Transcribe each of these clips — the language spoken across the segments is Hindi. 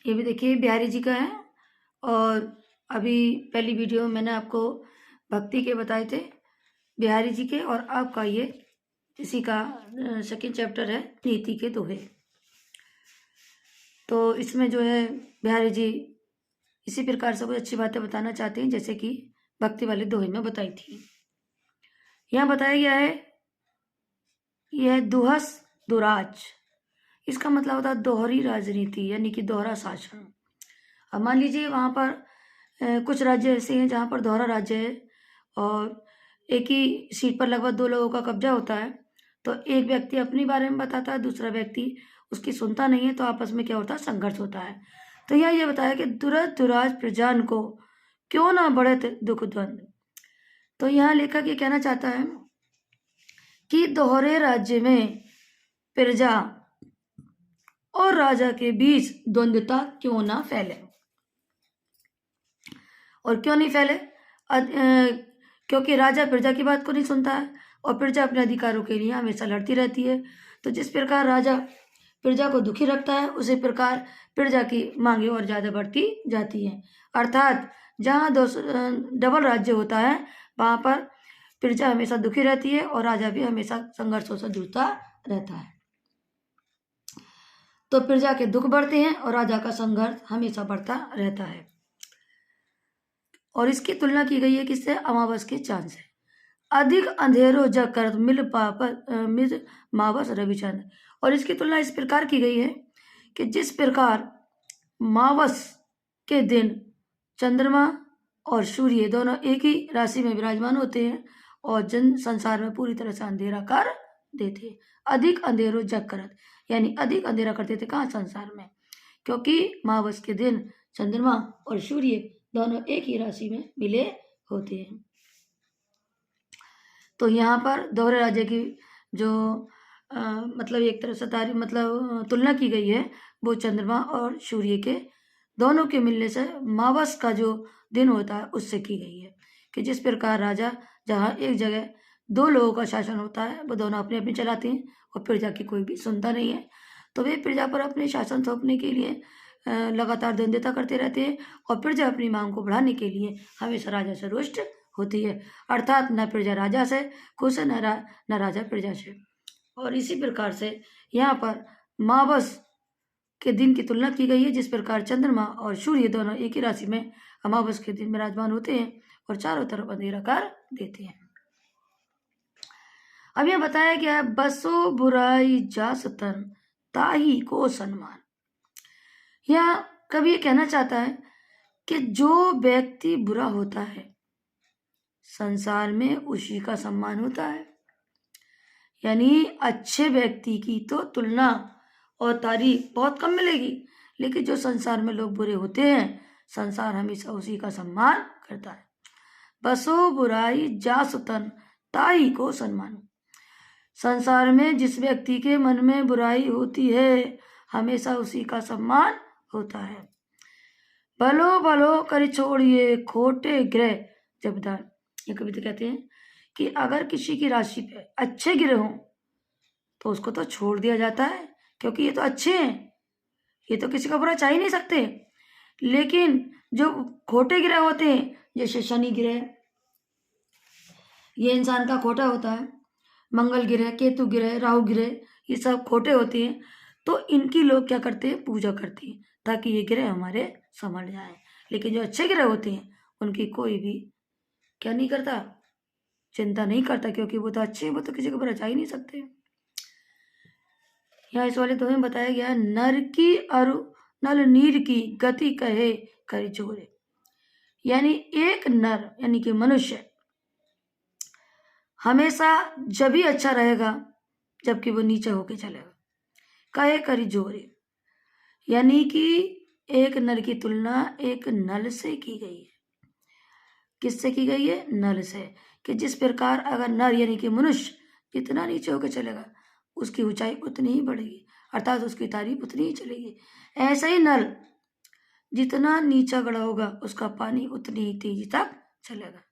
ये भी देखिए बिहारी जी का है। और अभी पहली वीडियो में मैंने आपको भक्ति के बताए थे बिहारी जी के, और आपका ये इसी का सेकंड चैप्टर है नीति के दोहे। तो इसमें जो है बिहारी जी इसी प्रकार से कुछ अच्छी बातें बताना चाहते हैं जैसे कि भक्ति वाले दोहे में बताई थी। यहाँ बताया गया है यह दुहस दुराज, इसका मतलब होता है दोहरी राजनीति यानी कि दोहरा शासन। अब मान लीजिए वहाँ पर कुछ राज्य ऐसे हैं जहाँ पर दोहरा राज्य है और एक ही सीट पर लगभग दो लोगों का कब्जा होता है। तो एक व्यक्ति अपने बारे में बताता है, दूसरा व्यक्ति उसकी सुनता नहीं है, तो आपस में क्या होता है, संघर्ष होता है। तो यहाँ ये बताया कि दुरज दुराज प्रजान को क्यों ना बढ़े दुख द्वंद। तो यहाँ लेखक ये कहना चाहता है कि दोहरे राज्य में प्रजा और राजा के बीच द्वंद्वता क्यों ना फैले। और क्यों नहीं फैले? क्योंकि राजा प्रजा की बात को नहीं सुनता है और प्रजा अपने अधिकारों के लिए हमेशा लड़ती रहती है। तो जिस प्रकार राजा प्रजा को दुखी रखता है उसी प्रकार प्रजा की मांगे और ज़्यादा बढ़ती जाती हैं। अर्थात जहाँ डबल राज्य होता है वहाँ पर प्रजा हमेशा दुखी रहती है और राजा भी हमेशा संघर्षों से जूझता रहता है। तो प्रजा के दुख बढ़ते हैं और राजा का संघर्ष हमेशा बढ़ता रहता है। और इसकी तुलना की गई है किससे? अमावस के चांद से। अधिक अंधेरो जग करत मिल मावस रविचंद्र। और इसकी तुलना इस प्रकार की गई है कि जिस प्रकार मावस के दिन चंद्रमा और सूर्य दोनों एक ही राशि में विराजमान होते हैं और जन संसार में पूरी तरह से अंधेरा कर देते हैं। अधिक अंधेरो जग करत यानी अधिक अंधेरा करते थे कहाँ? संसार में, क्योंकि मावस के दिन चंद्रमा और सूर्य दोनों एक ही राशि में मिले होते हैं। तो यहाँ पर दोहरे राज्य की जो मतलब एक तरह से तुलना की गई है वो चंद्रमा और सूर्य के दोनों के मिलने से मावस का जो दिन होता है उससे की गई है कि जिस प्रकार राजा जहाँ एक जगह दो लोगों का शासन होता है वो दोनों अपने अपने चलाते हैं और प्रजा की कोई भी सुनता नहीं है, तो वे प्रजा पर अपने शासन थोपने के लिए लगातार द्वंद्वता करते रहते हैं और प्रजा अपनी मांग को बढ़ाने के लिए हमेशा राजा से रुष्ट होती है। अर्थात न प्रजा राजा से खुश है न राजा प्रजा से। और इसी प्रकार से यहाँ पर मावस के दिन की तुलना की गई है जिस प्रकार चंद्रमा और सूर्य दोनों एक ही राशि में अमावस के दिन विराजमान होते हैं और चारों तरफ अंधेरा कर देते हैं। अब यह बताया गया है बसो बुराई जासतन ताही को सम्मान। यह कवि ये कहना चाहता है कि जो व्यक्ति बुरा होता है संसार में उसी का सम्मान होता है। यानी अच्छे व्यक्ति की तो तुलना और तारीफ बहुत कम मिलेगी, लेकिन जो संसार में लोग बुरे होते हैं संसार हमेशा उसी का सम्मान करता है। बसो बुराई जासुतन ताई को सम्मान। संसार में जिस व्यक्ति के मन में बुराई होती है हमेशा उसी का सम्मान होता है। भलो भलो कर छोड़िए खोटे ग्रह जबदार। ये कविता कहते हैं कि अगर किसी की राशि पे अच्छे ग्रह हों तो उसको तो छोड़ दिया जाता है क्योंकि ये तो अच्छे हैं, ये तो किसी का बुरा चाह ही नहीं सकते। लेकिन जो खोटे ग्रह होते हैं जैसे शनि ग्रह, ये इंसान का खोटा होता है, मंगल ग्रह, केतु ग्रह, राहु ग्रह, ये सब खोटे होते हैं, तो इनकी लोग क्या करते हैं? पूजा करते हैं ताकि ये ग्रह हमारे संभल जाए। लेकिन जो अच्छे ग्रह होते हैं उनकी कोई भी क्या नहीं करता? चिंता नहीं करता, क्योंकि वो तो अच्छे हैं, वो तो किसी को बुरा चाह ही नहीं सकते। यहाँ इस वाले दोहे में बताया गया है नर की अरु नल नीर की गति कहे कर जोरे। यानी एक नर यानी कि मनुष्य हमेशा जब ही अच्छा रहेगा जबकि वो नीचे होके चलेगा। कहे करी जोरे यानी कि एक नर की तुलना एक नल से की गई है। किससे की गई है? नल से। कि जिस प्रकार अगर नर यानी कि मनुष्य जितना नीचे होकर चलेगा उसकी ऊंचाई उतनी ही बढ़ेगी, अर्थात उसकी तारीफ उतनी ही चलेगी। ऐसा ही नल जितना नीचा गड़ा होगा उसका पानी उतनी ही तेजी तक चलेगा।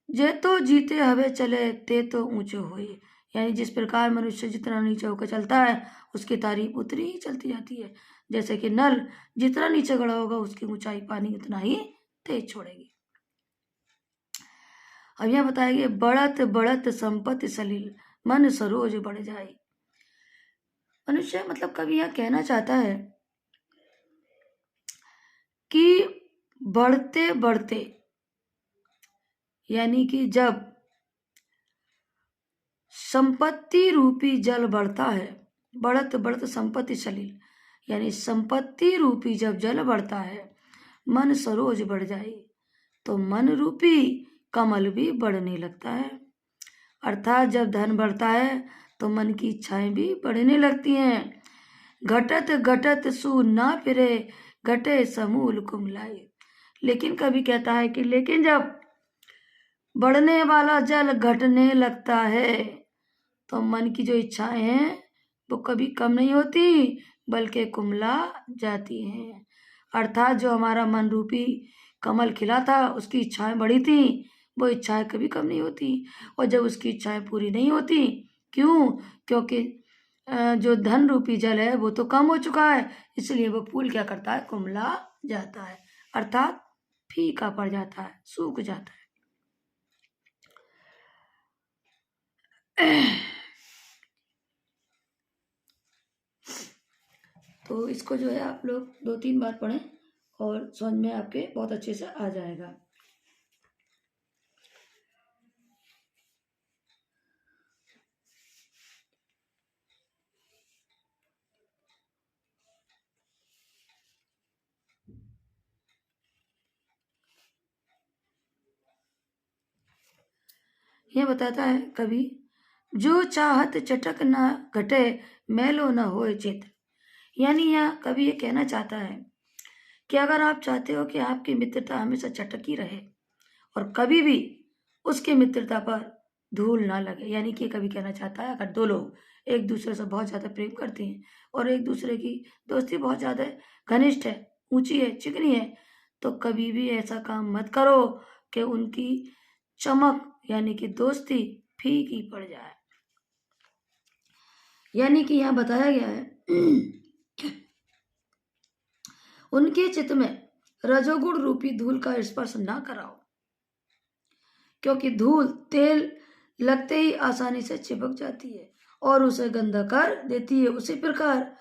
जे तो जीते हवे चले ते तो ऊंचे हुए। यानी जिस प्रकार मनुष्य जितना नीचे होकर चलता है उसकी तारीफ उतनी ही चलती जाती है। जैसे कि नल जितना नीचे गड़ा होगा उसकी ऊंचाई पानी उतना ही तेज छोड़ेगी। अब यह बताया गया बढ़त बढ़त संपत्ति सलील मन सरोज बढ़ जाए। मनुष्य मतलब कभी यह कहना चाहता है कि बढ़ते बढ़ते यानी कि जब संपत्ति रूपी जल बढ़ता है, बढ़त बढ़त संपत्ति सलील यानी संपत्ति रूपी जब जल बढ़ता है मन सरोज बढ़ जाए तो मन रूपी कमल भी बढ़ने लगता है। अर्थात जब धन बढ़ता है तो मन की इच्छाएं भी बढ़ने लगती हैं। घटत घटत सु ना फिरे घटे समूल कुमलाए। लेकिन कभी कहता है कि लेकिन जब बढ़ने वाला जल घटने लगता है तो मन की जो इच्छाएं हैं वो कभी कम नहीं होती बल्कि कुमला जाती हैं। अर्थात जो हमारा मन रूपी कमल खिला था उसकी इच्छाएं बढ़ी थी, वो इच्छाएं कभी कम नहीं होती। और जब उसकी इच्छाएं पूरी नहीं होती, क्यों? क्योंकि जो धन रूपी जल है वो तो कम हो चुका है, इसलिए वो फूल क्या करता है, कुमला जाता है, अर्थात फीका पड़ जाता है, सूख जाता है। तो इसको जो है आप लोग 2-3 बार पढ़ें और समझ में आपके बहुत अच्छे से आ जाएगा। यह बताता है कभी जो चाहत चटक ना घटे मैलो न होए चित्र। यानी यह कभी ये कहना चाहता है कि अगर आप चाहते हो कि आपकी मित्रता हमेशा चटकी रहे और कभी भी उसकी मित्रता पर धूल ना लगे, यानी कि कभी कहना चाहता है अगर दो लोग एक दूसरे से बहुत ज़्यादा प्रेम करते हैं और एक दूसरे की दोस्ती बहुत ज़्यादा घनिष्ठ है, ऊंची है, चिकनी है, तो कभी भी ऐसा काम मत करो कि उनकी चमक यानी कि दोस्ती फीकी पड़ जाए। यानी कि यहाँ बताया गया है उनके चित्त में रजोगुण रूपी धूल का स्पर्श ना कराओ, क्योंकि धूल तेल लगते ही आसानी से चिपक जाती है और उसे गंदा कर देती है। उसी प्रकार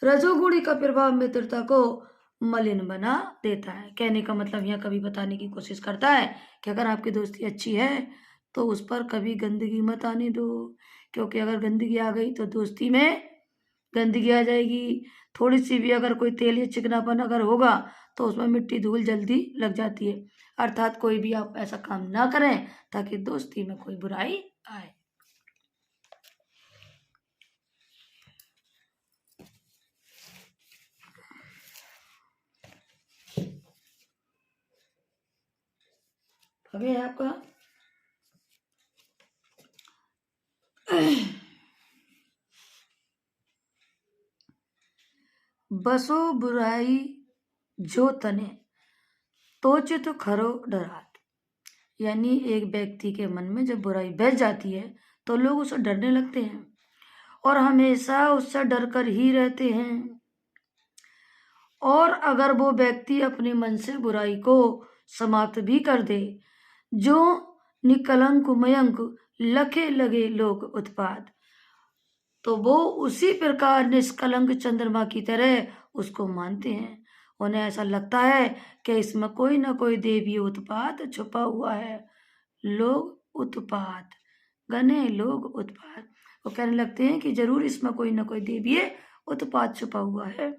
रजोगुणी का प्रभाव मित्रता को मलिन बना देता है। कहने का मतलब यह कभी बताने की कोशिश करता है कि अगर आपकी दोस्ती अच्छी है तो उस पर कभी गंदगी मत आने दो, क्योंकि अगर गंदगी आ गई तो दोस्ती में गंदगी आ जाएगी। थोड़ी सी भी अगर कोई तेल या चिकनापन अगर होगा तो उसमें मिट्टी धूल जल्दी लग जाती है। अर्थात कोई भी आप ऐसा काम ना करें ताकि दोस्ती में कोई बुराई आए। अभी आपका बसो बुराई जो तने तोचित खरो डरात। यानी एक व्यक्ति के मन में जब बुराई बैठ जाती है तो लोग उससे डरने लगते हैं और हमेशा उससे डर कर ही रहते हैं। और अगर वो व्यक्ति अपने मन से बुराई को समाप्त भी कर दे, जो निकलंक मयंक लखे लगे लोग उत्पाद, तो वो उसी प्रकार निष्कलंक चंद्रमा की तरह उसको मानते हैं। उन्हें ऐसा लगता है कि इसमें कोई ना कोई देवी उत्पात छुपा हुआ है। लोग उत्पात गने लोग उत्पात, वो कहने लगते हैं कि जरूर इसमें कोई ना कोई देवी उत्पात छुपा हुआ है।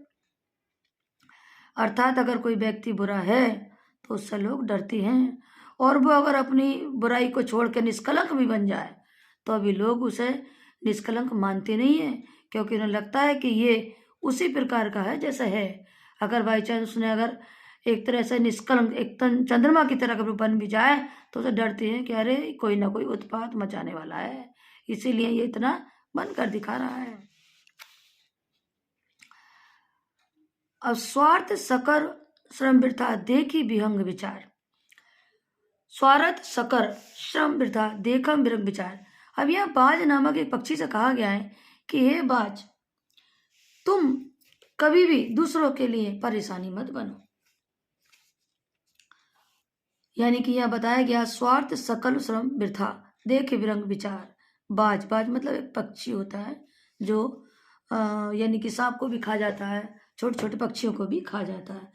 अर्थात अगर कोई व्यक्ति बुरा है तो उससे लोग डरते हैं, और वो अगर अपनी बुराई को छोड़ के निष्कलंक भी बन जाए तो अभी लोग उसे निष्कलंक मानते नहीं है, क्योंकि उन्हें लगता है कि ये उसी प्रकार का है जैसा है। अगर बाई चांस उसने अगर एक तरह से निष्कलंक एक चंद्रमा की तरह अगर बन भी जाए तो उसे डरते हैं कि अरे कोई ना कोई उत्पात मचाने वाला है, इसीलिए ये इतना बनकर दिखा रहा है। अब स्वार्थ सकर श्रम वृथा देखी विहंग विचार। स्वार्थ सकर श्रम वृथा देखम विरंग विचार, अब यहाँ बाज नामक एक पक्षी से कहा गया है कि हे बाज, तुम कभी भी दूसरों के लिए परेशानी मत बनो। यानी कि यह बताया गया, स्वार्थ सकल श्रम वृथा, देख विरंग विचार। बाज, बाज मतलब एक पक्षी होता है जो यानी कि सांप को भी खा जाता है, छोटे छोटे पक्षियों को भी खा जाता है।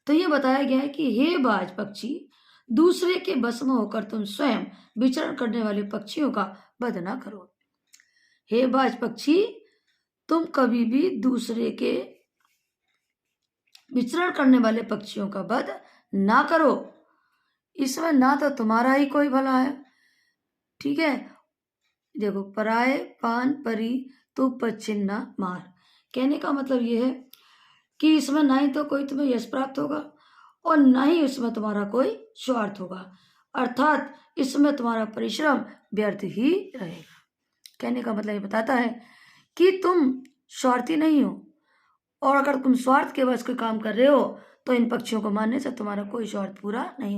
तो ये बताया गया है कि हे बाज पक्षी, दूसरे के बस में होकर तुम स्वयं विचरण करने वाले पक्षियों का वध ना करो। हे बाज पक्षी, तुम कभी भी दूसरे के विचरण करने वाले पक्षियों का वध ना करो। इसमें ना तो तुम्हारा ही कोई भला है, ठीक है। देखो, पराए पान परी तू पच्छिन्ना मार। कहने का मतलब ये है कि इसमें ना ही तो कोई तुम्हें यश प्राप्त होगा और ना ही इसमें तुम्हारा कोई स्वार्थ होगा, अर्थात इसमें तुम्हारा परिश्रम व्यर्थ ही रहेगा। कहने का मतलब ये बताता है कि तुम स्वार्थी नहीं हो, और अगर तुम स्वार्थ के वश कोई काम कर रहे हो तो इन पक्षियों को मारने से तुम्हारा कोई स्वार्थ पूरा नहीं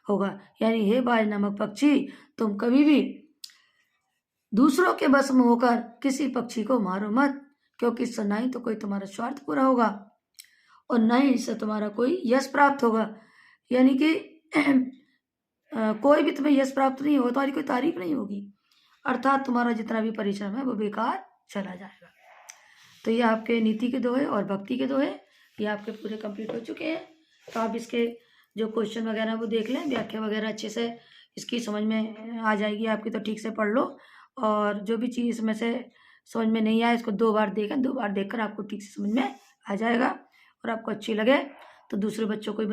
होगा। यानी हे बाज नामक पक्षी, तुम कभी भी दूसरों के बस में होकर किसी पक्षी को मारो मत, क्योंकि इससे ना ही तो कोई तुम्हारा स्वार्थ पूरा होगा और ना ही इससे तुम्हारा कोई यश प्राप्त होगा। यानी कि कोई भी तुम्हें यश प्राप्त नहीं होगा, तुम्हारी कोई तारीफ नहीं होगी, अर्थात तुम्हारा जितना भी परिश्रम है वो बेकार चला जाएगा। तो ये आपके नीति के दोहे और भक्ति के दोहे ये आपके पूरे कंप्लीट हो चुके हैं। तो आप इसके जो क्वेश्चन वगैरह वो देख लें, व्याख्या वगैरह अच्छे से इसकी समझ में आ जाएगी आपकी, तो ठीक से पढ़ लो। और जो भी चीज़ इसमें से समझ में नहीं आए इसको 2 बार देखें, 2 बार देखकर आपको ठीक से समझ में आ जाएगा। और आपको अच्छी लगे तो दूसरे बच्चों को भी